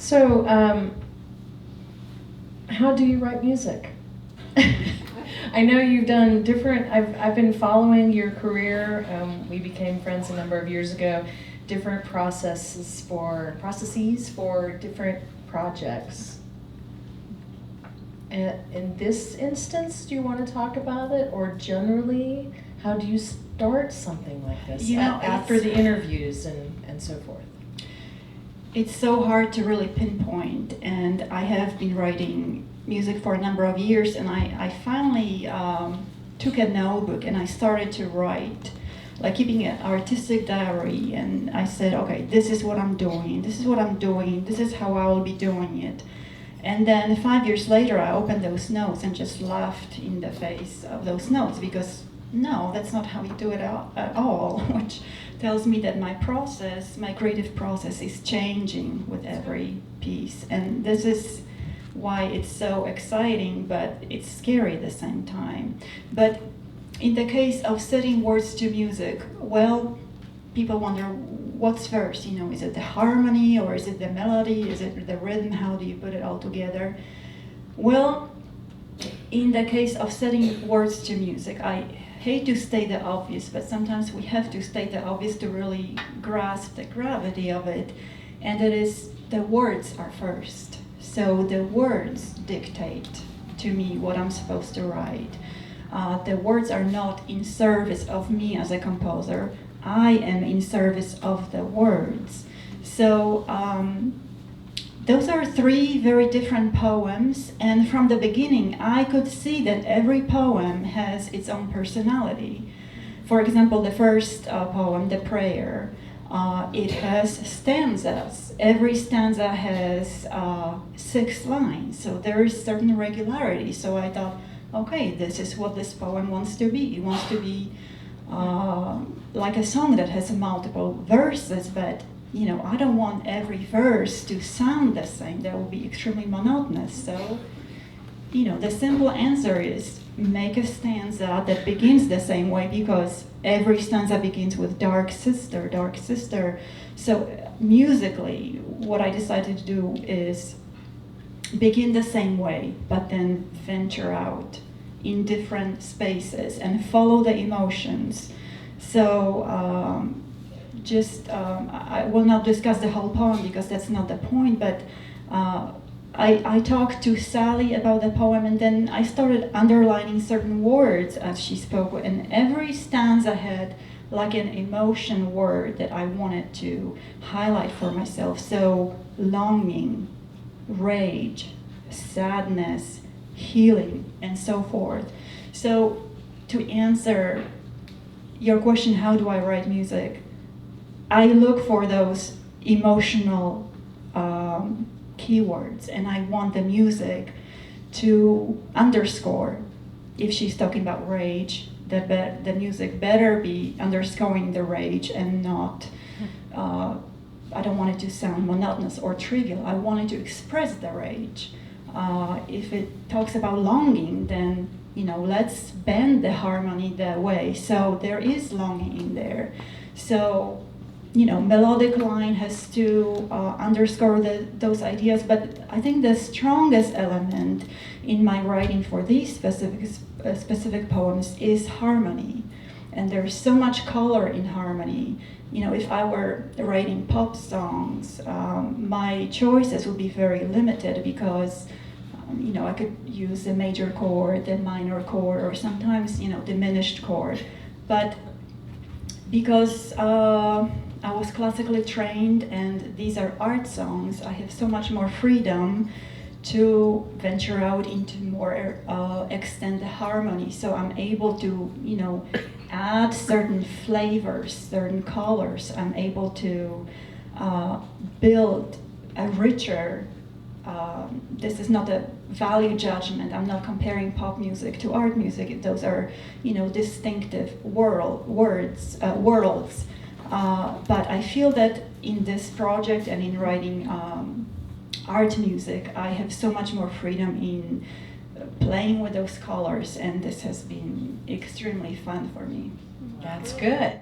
So, how do you write music? I know you've done different, I've been following your career. We became friends a number of years ago. Different processes for different projects. In this instance, do you want to talk about it, or generally, how do you start something like this? You know, after the interviews and so forth. It's so hard to really pinpoint, and I have been writing music for a number of years, and I finally took a notebook and I started to write, like keeping an artistic diary, and I said, okay, this is what I'm doing, this is what I'm doing, this is how I will be doing it. And then 5 years later, I opened those notes and just laughed in the face of those notes, because no, that's not how you do it at all, which tells me that my process, my creative process, is changing with every piece. And this is why it's so exciting, but it's scary at the same time. But in the case of setting words to music, well, people wonder what's first, you know, is it the harmony, or is it the melody, is it the rhythm, how do you put it all together? Well, in the case of setting words to music, I hate to state the obvious, but sometimes we have to state the obvious to really grasp the gravity of it, and that is the words are first. So the words dictate to me what I'm supposed to write. The words are not in service of me as a composer. I am in service of the words. So those are three very different poems, and from the beginning I could see that every poem has its own personality. For example, the first poem, The Prayer, it has stanzas. Every stanza has 6 lines, so there is certain regularity. So I thought, okay, this is what this poem wants to be. It wants to be like a song that has multiple verses, but you know, I don't want every verse to sound the same. That would be extremely monotonous. So, you know, the simple answer is make a stanza that begins the same way, because every stanza begins with dark sister, dark sister. So musically, what I decided to do is begin the same way, but then venture out in different spaces and follow the emotions. So I will not discuss the whole poem because that's not the point, but I talked to Sally about the poem, and then I started underlining certain words as she spoke, and every stanza had like an emotion word that I wanted to highlight for myself. So longing, rage, sadness, healing, and so forth. So to answer your question, how do I write music? I look for those emotional keywords, and I want the music to underscore. If she's talking about rage, the music better be underscoring the rage and not, I don't want it to sound monotonous or trivial. I want it to express the rage. If it talks about longing, then, you know, let's bend the harmony that way. So there is longing in there. So, you know, melodic line has to underscore those ideas, but I think the strongest element in my writing for these specific poems is harmony. And there's so much color in harmony. You know, if I were writing pop songs, my choices would be very limited, because you know, I could use a major chord, a minor chord, or sometimes, you know, diminished chord. But because I was classically trained and these are art songs, I have so much more freedom to venture out into more extend the harmony. So I'm able to, you know, add certain flavors, certain colors. I'm able to build a richer, this is not a value judgment. I'm not comparing pop music to art music. Those are, you know, distinctive worlds. But I feel that in this project and in writing art music, I have so much more freedom in playing with those colors, and this has been extremely fun for me. That's good.